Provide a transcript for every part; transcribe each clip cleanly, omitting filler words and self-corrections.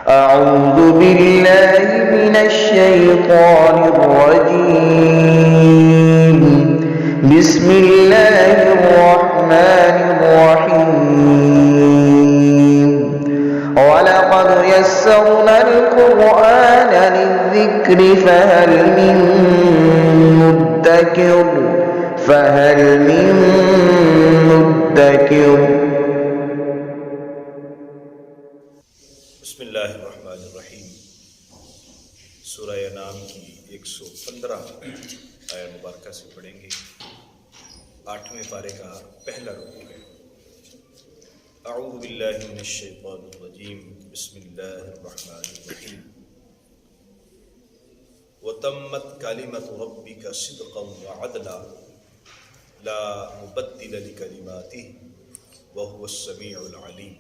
أعوذ بالله من الشيطان الرجيم. بسم الله الرحمن الرحيم. ولقد يسرنا القرآن للذكر فهل من مدكر. بسم اللہ الرحمن الرحیم. سورہ انعام کی 115 آیہ مبارکہ سے پڑھیں گے. 8ویں پارے کا پہلا رکوع ہے. اعوذ باللہ من الشیطان الرجیم. بسم اللہ الرحمن الرحیم. وتمت کلمۃ ربک صدقا وعدلا لا مبدل لکلماتہ وہو السمیع العلیم.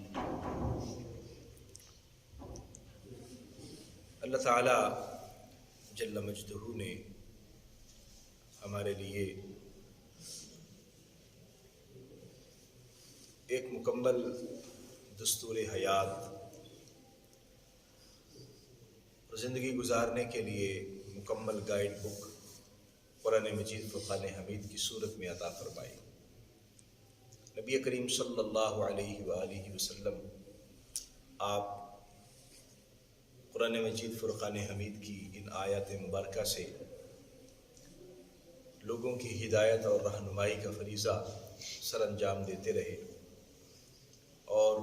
اللہ تعالیٰ جل مجدہ نے ہمارے لیے ایک مکمل دستور حیات اور زندگی گزارنے کے لیے مکمل گائیڈ بک قرآن مجید فرقان حمید کی صورت میں عطا فرمائی. نبی کریم صلی اللہ علیہ وآلہ وسلم آپ قرآن مجید فرقان حمید کی ان آیات مبارکہ سے لوگوں کی ہدایت اور رہنمائی کا فریضہ سر انجام دیتے رہے اور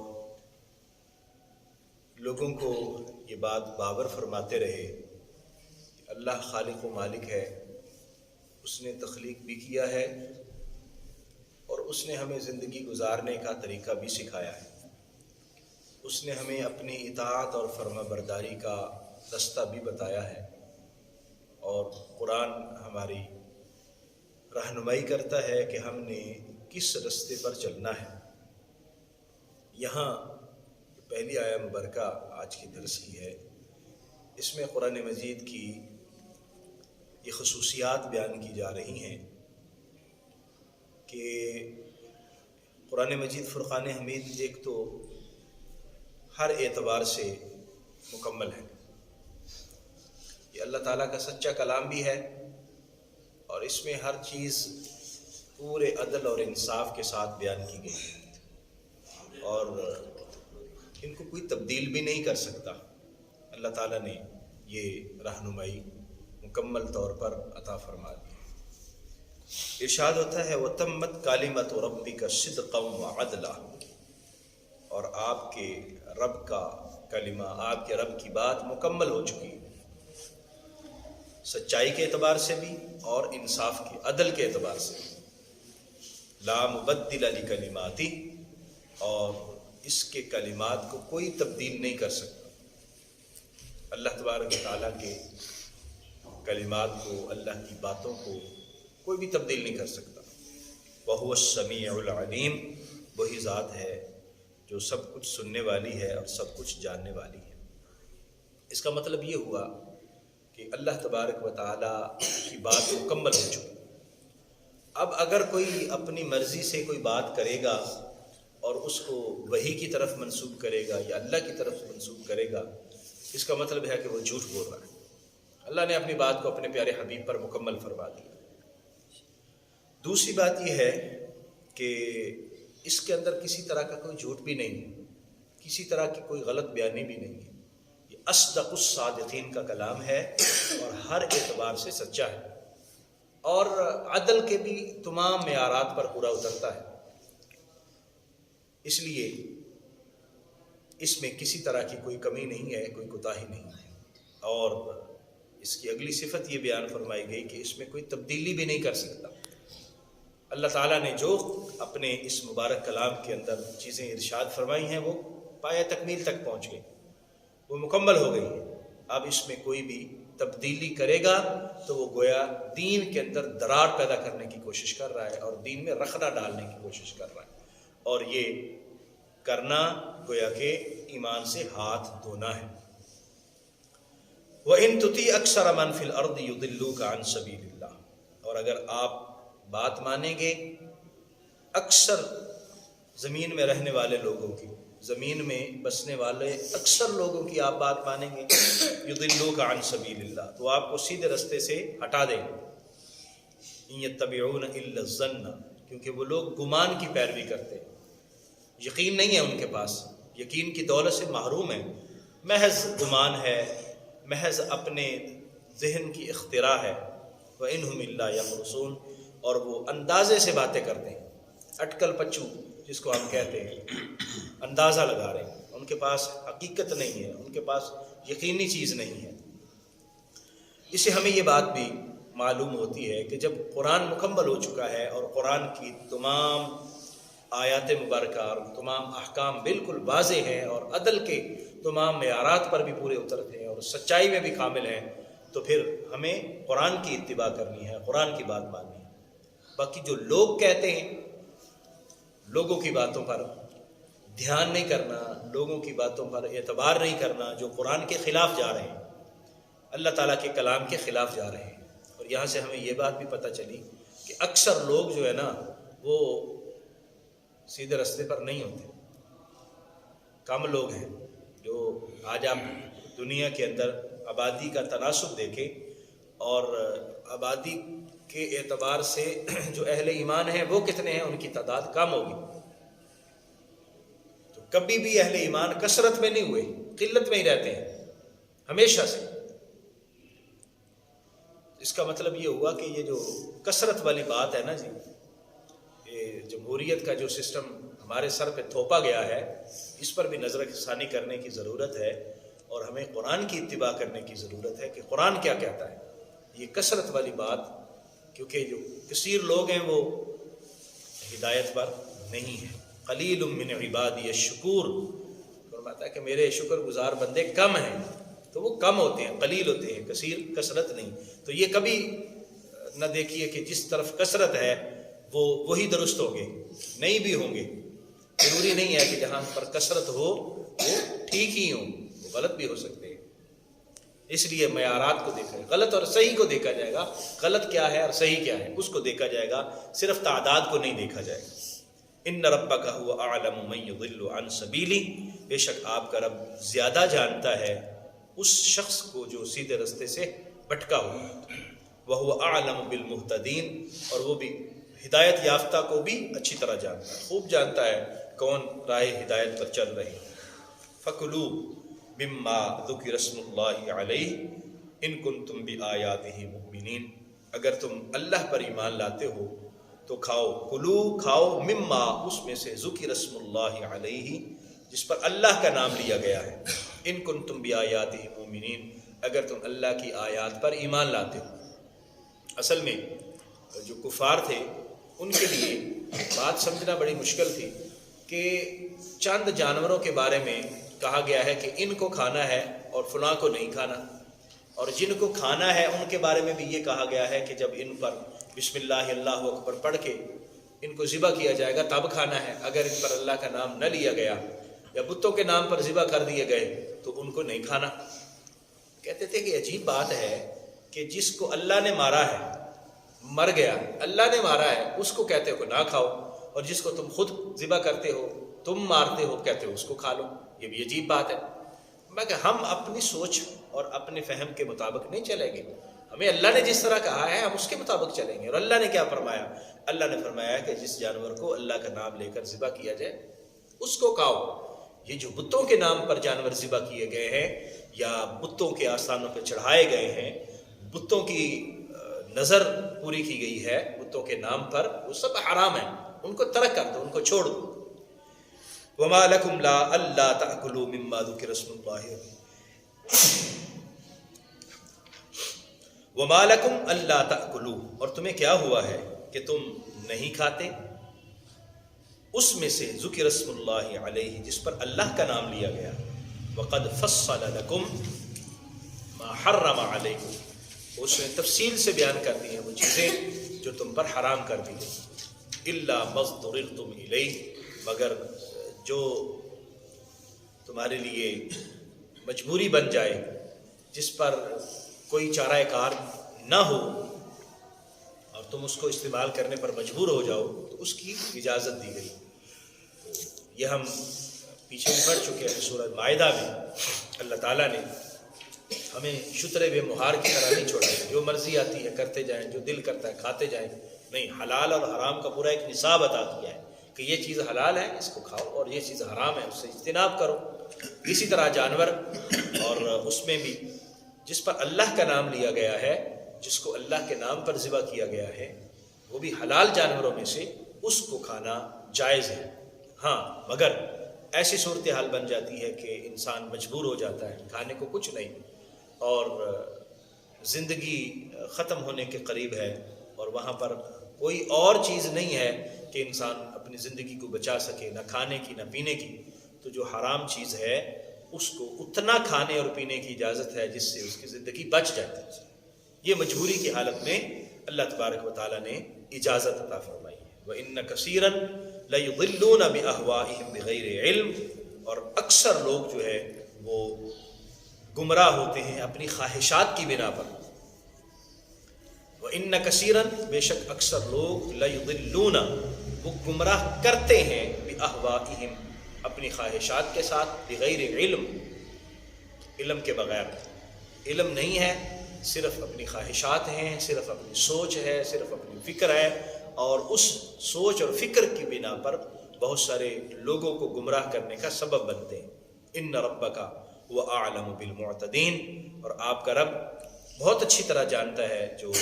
لوگوں کو یہ بات باور فرماتے رہے کہ اللہ خالق و مالک ہے، اس نے تخلیق بھی کیا ہے اور اس نے ہمیں زندگی گزارنے کا طریقہ بھی سکھایا ہے. اس نے ہمیں اپنی اطاعت اور فرما برداری کا رستہ بھی بتایا ہے اور قرآن ہماری رہنمائی کرتا ہے کہ ہم نے کس رستے پر چلنا ہے. یہاں پہلی آیہ مبارکہ آج کی درس کی ہے. اس میں قرآن مجید کی یہ خصوصیات بیان کی جا رہی ہیں کہ قرآن مجید فرقان حمید ایک تو ہر اعتبار سے مکمل ہے. یہ اللہ تعالیٰ کا سچا کلام بھی ہے اور اس میں ہر چیز پورے عدل اور انصاف کے ساتھ بیان کی گئی ہے اور ان کو کوئی تبدیل بھی نہیں کر سکتا. اللہ تعالیٰ نے یہ رہنمائی مکمل طور پر عطا فرما دی. ارشاد ہوتا ہے وَتَمَّتْ كَلِمَةُ رَبِّكَ صِدْقًا وَعَدْلًا، اور آپ کے رب کا کلمہ، آپ کے رب کی بات مکمل ہو چکی ہے، سچائی کے اعتبار سے بھی اور انصاف کے عدل کے اعتبار سے. لا مبدل لکلماتہ، اور اس کے کلمات کو کوئی تبدیل نہیں کر سکتا. اللہ تبارک و تعالیٰ کے کلمات کو، اللہ کی باتوں کو کوئی بھی تبدیل نہیں کر سکتا. وَهُوَ السَّمِيعُ الْعَلِيمُ، وہی ذات ہے جو سب کچھ سننے والی ہے اور سب کچھ جاننے والی ہے. اس کا مطلب یہ ہوا کہ اللہ تبارک و تعالیٰ کی بات مکمل ہو چکی. اب اگر کوئی اپنی مرضی سے کوئی بات کرے گا اور اس کو وحی کی طرف منسوب کرے گا یا اللہ کی طرف منسوب کرے گا، اس کا مطلب ہے کہ وہ جھوٹ بول رہا ہے. اللہ نے اپنی بات کو اپنے پیارے حبیب پر مکمل فرما دیا. دوسری بات یہ ہے کہ اس کے اندر کسی طرح کا کوئی جھوٹ بھی نہیں ہے، کسی طرح کی کوئی غلط بیانی بھی نہیں ہے. یہ اصدق الصادقین کا کلام ہے اور ہر اعتبار سے سچا ہے اور عدل کے بھی تمام معیارات پر پورا اترتا ہے. اس لیے اس میں کسی طرح کی کوئی کمی نہیں ہے، کوئی کوتاہی نہیں ہے. اور اس کی اگلی صفت یہ بیان فرمائی گئی کہ اس میں کوئی تبدیلی بھی نہیں کر سکتا. اللہ تعالیٰ نے جو اپنے اس مبارک کلام کے اندر چیزیں ارشاد فرمائی ہیں وہ پایہ تکمیل تک پہنچ گئی، وہ مکمل ہو گئی ہیں. اب اس میں کوئی بھی تبدیلی کرے گا تو وہ گویا دین کے اندر دراڑ پیدا کرنے کی کوشش کر رہا ہے اور دین میں رخنا ڈالنے کی کوشش کر رہا ہے، اور یہ کرنا گویا کہ ایمان سے ہاتھ دھونا ہے. وَإِن تُطِيعْ أَكْثَرَ مَنْ فِي الْأَرْضِ يُضِلُّوكَ عَنْ سَبِيلِ اللَّهِ، اور اگر آپ بات مانیں گے اکثر زمین میں رہنے والے لوگوں کی زمین میں بسنے والے اکثر لوگوں کی آپ بات مانیں گے، یضلوک عن سبیل اللہ، تو آپ کو سیدھے رستے سے ہٹا دیں گے. ان یتبعون الا الظن، کیونکہ وہ لوگ گمان کی پیروی کرتے ہیں، یقین نہیں ہے ان کے پاس، یقین کی دولت سے محروم ہیں، محض گمان ہے، محض اپنے ذہن کی اختراع ہے. وَإِنْهُمْ إِلَّا يَخْرُصُونَ، اور وہ اندازے سے باتیں کرتے ہیں، اٹکل پچو جس کو ہم کہتے ہیں، اندازہ لگا رہے ہیں، ان کے پاس حقیقت نہیں ہے، ان کے پاس یقینی چیز نہیں ہے. اس سے ہمیں یہ بات بھی معلوم ہوتی ہے کہ جب قرآن مکمل ہو چکا ہے اور قرآن کی تمام آیات مبارکہ اور تمام احکام بالکل واضح ہیں اور عدل کے تمام معیارات پر بھی پورے اترتے ہیں اور سچائی میں بھی کامل ہیں، تو پھر ہمیں قرآن کی اتباع کرنی ہے، قرآن کی بات ماننی ہے. باقی جو لوگ کہتے ہیں، لوگوں کی باتوں پر دھیان نہیں کرنا، لوگوں کی باتوں پر اعتبار نہیں کرنا، جو قرآن کے خلاف جا رہے ہیں، اللہ تعالیٰ کے کلام کے خلاف جا رہے ہیں. اور یہاں سے ہمیں یہ بات بھی پتہ چلی کہ اکثر لوگ جو ہے نا وہ سیدھے رستے پر نہیں ہوتے. کم لوگ ہیں جو آج آپ دنیا کے اندر آبادی کا تناسب دیکھیں اور آبادی کے اعتبار سے جو اہل ایمان ہیں وہ کتنے ہیں، ان کی تعداد کم ہوگی. تو کبھی بھی اہل ایمان کثرت میں نہیں ہوئے، قلت میں ہی رہتے ہیں ہمیشہ سے. اس کا مطلب یہ ہوا کہ یہ جو کثرت والی بات ہے نا جی، یہ جمہوریت کا جو سسٹم ہمارے سر پہ تھوپا گیا ہے، اس پر بھی نظر ثانی کرنے کی ضرورت ہے اور ہمیں قرآن کی اتباع کرنے کی ضرورت ہے کہ قرآن کیا کہتا ہے. یہ کثرت والی بات، کیونکہ جو کثیر لوگ ہیں وہ ہدایت پر نہیں ہیں. قلیل من عبادی الشکور، فرماتا ہے کہ میرے شکر گزار بندے کم ہیں، تو وہ کم ہوتے ہیں، قلیل ہوتے ہیں، کثیر کثرت نہیں. تو یہ کبھی نہ دیکھیے کہ جس طرف کثرت ہے وہ وہی درست ہوں گے، نہیں بھی ہوں گے. ضروری نہیں ہے کہ جہاں پر کثرت ہو وہ ٹھیک ہی ہوں، وہ غلط بھی ہو سکتے ہیں. اس لیے معیارات کو دیکھا جائے، غلط اور صحیح کو دیکھا جائے گا، غلط کیا ہے اور صحیح کیا ہے اس کو دیکھا جائے گا، صرف تعداد کو نہیں دیکھا جائے گا. ان ربک هو اعلم من یضل عن سبیلی، بے شک آپ کا رب زیادہ جانتا ہے اس شخص کو جو سیدھے رستے سے بھٹکا ہوا. وَهُوَ أَعْلَمُ بِالْمُهْتَدِينَ، اور وہ بھی ہدایت یافتہ کو بھی اچھی طرح جانتا ہے، خوب جانتا ہے کون راہ ہدایت پر چل رہے ہیں. فَكُلُوا مِمَّا ذُكِرَ اسْمُ اللَّهِ عَلَيْهِ إِن كُنتُم بِآيَاتِهِ مُؤْمِنِينَ، اگر تم اللہ پر ایمان لاتے ہو تو کھاؤ، کلو کھاؤ، مما اس میں سے، ذکر اسم اللہ علیہ جس پر اللہ کا نام لیا گیا ہے. ان کنتم بآیاتہ مؤمنین، اگر تم اللہ کی آیات پر ایمان لاتے ہو. اصل میں جو کفار تھے ان کے لیے بات سمجھنا بڑی مشکل تھی کہ چند جانوروں کے بارے میں کہا گیا ہے کہ ان کو کھانا ہے اور فلاں کو نہیں کھانا، اور جن کو کھانا ہے ان کے بارے میں بھی یہ کہا گیا ہے کہ جب ان پر بسم اللہ اللہ اکبر پڑھ کے ان کو ذبح کیا جائے گا تب کھانا ہے، اگر ان پر اللہ کا نام نہ لیا گیا یا بتوں کے نام پر ذبح کر دیے گئے تو ان کو نہیں کھانا. کہتے تھے کہ عجیب بات ہے کہ جس کو اللہ نے مارا ہے، مر گیا، اللہ نے مارا ہے، اس کو کہتے ہو کہ نہ کھاؤ، اور جس کو تم خود ذبح کرتے ہو، تم مارتے ہو، کہتے ہو اس کو کھا لو. یہ بھی عجیب بات ہے. میں کہ ہم اپنی سوچ اور اپنے فہم کے مطابق نہیں چلیں گے، ہمیں اللہ نے جس طرح کہا ہے ہم اس کے مطابق چلیں گے. اور اللہ نے کیا فرمایا؟ اللہ نے فرمایا کہ جس جانور کو اللہ کا نام لے کر ذبح کیا جائے اس کو کھاؤ. یہ جو بتوں کے نام پر جانور ذبح کیے گئے ہیں یا بتوں کے آستانوں پہ چڑھائے گئے ہیں، بتوں کی نظر پوری کی گئی ہے بتوں کے نام پر، وہ سب حرام ہیں، ان کو ترک کر دو، ان کو چھوڑ دو. وما لکم لا اللہ تأکلوا مما ذکر اسم اللہ وما لکم اللہ تأکلوا، اور تمہیں کیا ہوا ہے کہ تم نہیں کھاتے اس میں سے ذکر اسم اللہ علیہ جس پر اللہ کا نام لیا گیا. وقد فصل لکم ما حرم علیکم، اس نے تفصیل سے بیان کر دی ہیں وہ چیزیں جو تم پر حرام کر دی ہیں. الا ما اضطررتم الیہ، مگر جو تمہارے لیے مجبوری بن جائے، جس پر کوئی چارہ کار نہ ہو اور تم اس کو استعمال کرنے پر مجبور ہو جاؤ تو اس کی اجازت دی گئی. یہ ہم پیچھے بھی پڑھ چکے ہیں سورہ مائدہ میں اللہ تعالیٰ نے ہمیں شترے بے مہار کی طرح نہیں چھوڑا ہے، جو مرضی آتی ہے کرتے جائیں، جو دل کرتا ہے کھاتے جائیں، نہیں، حلال اور حرام کا پورا ایک نصاب عطا کیا ہے کہ یہ چیز حلال ہے اس کو کھاؤ اور یہ چیز حرام ہے اس سے اجتناب کرو۔ اسی طرح جانور، اور اس میں بھی جس پر اللہ کا نام لیا گیا ہے، جس کو اللہ کے نام پر ذبح کیا گیا ہے، وہ بھی حلال جانوروں میں سے اس کو کھانا جائز ہے۔ ہاں، مگر ایسی صورتحال بن جاتی ہے کہ انسان مجبور ہو جاتا ہے، کھانے کو کچھ نہیں اور زندگی ختم ہونے کے قریب ہے اور وہاں پر کوئی اور چیز نہیں ہے کہ انسان اپنی زندگی کو بچا سکے، نہ کھانے کی نہ پینے کی، تو جو حرام چیز ہے اس کو اتنا کھانے اور پینے کی اجازت ہے جس سے اس کی زندگی بچ جاتی ہے۔ یہ مجبوری کی حالت میں اللہ تبارک و تعالیٰ نے اجازت عطا فرمائی ہے۔ وَإِنَّ كَثِيرًا لَيُضِلُّونَ بِأَهْوَائِهِمْ بِغَيْرِ علم، اور اکثر لوگ جو ہے وہ گمراہ ہوتے ہیں اپنی خواہشات کی بنا پر۔ وَإِنَّ كَثِيرًا، بے شک اکثر لوگ، لَيُضِلُّونَ، وہ گمراہ کرتے ہیں، بِأَهْوَائِهِمْ، اپنی خواہشات کے ساتھ، بغیر علم، علم کے بغیر۔ علم نہیں ہے، صرف اپنی خواہشات ہیں، صرف اپنی سوچ ہے، صرف اپنی فکر ہے، اور اس سوچ اور فکر کی بنا پر بہت سارے لوگوں کو گمراہ کرنے کا سبب بنتے ہیں۔ ان ربک هو اعلم بالمعتدین، اور آپ کا رب بہت اچھی طرح جانتا ہے جو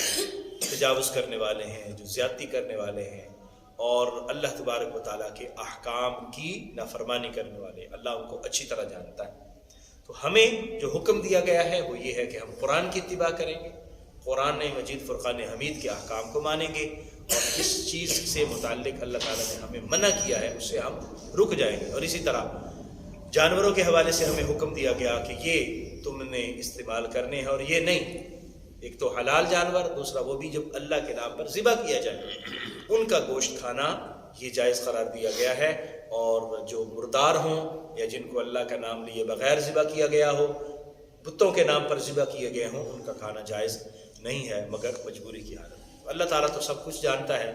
تجاوز کرنے والے ہیں، جو زیادتی کرنے والے ہیں، اور اللہ تبارک و تعالیٰ کے احکام کی نافرمانی کرنے والے، اللہ ان کو اچھی طرح جانتا ہے۔ تو ہمیں جو حکم دیا گیا ہے وہ یہ ہے کہ ہم قرآن کی اتباع کریں گے، قرآن مجید فرقان حمید کے احکام کو مانیں گے، اور جس چیز سے متعلق اللہ تعالیٰ نے ہمیں منع کیا ہے اس سے ہم رک جائیں گے۔ اور اسی طرح جانوروں کے حوالے سے ہمیں حکم دیا گیا کہ یہ تم نے استعمال کرنے ہیں اور یہ نہیں۔ ایک تو حلال جانور، دوسرا وہ بھی جب اللہ کے نام پر ذبح کیا جائے ان کا گوشت کھانا یہ جائز قرار دیا گیا ہے، اور جو مردار ہوں یا جن کو اللہ کا نام لیے بغیر ذبح کیا گیا ہو، بتوں کے نام پر ذبح کیے گئے ہوں، ان کا کھانا جائز نہیں ہے مگر مجبوری کی حالت۔ اللہ تعالیٰ تو سب کچھ جانتا ہے،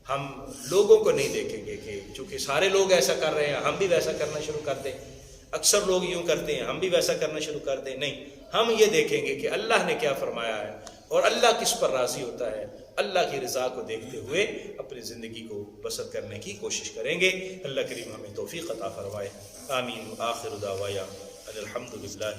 ہم لوگوں کو نہیں دیکھیں گے کہ چونکہ سارے لوگ ایسا کر رہے ہیں ہم بھی ویسا کرنا شروع کر دیں، اکثر لوگ یوں کرتے ہیں ہم بھی ویسا کرنا شروع کر دیں، نہیں، ہم یہ دیکھیں گے کہ اللہ نے کیا فرمایا ہے اور اللہ کس پر راضی ہوتا ہے، اللہ کی رضا کو دیکھتے ہوئے اپنی زندگی کو بسر کرنے کی کوشش کریں گے۔ اللہ کریم ہمیں توفیق عطا فرمائے، آمین۔ آخر دعوانا ان الحمد للہ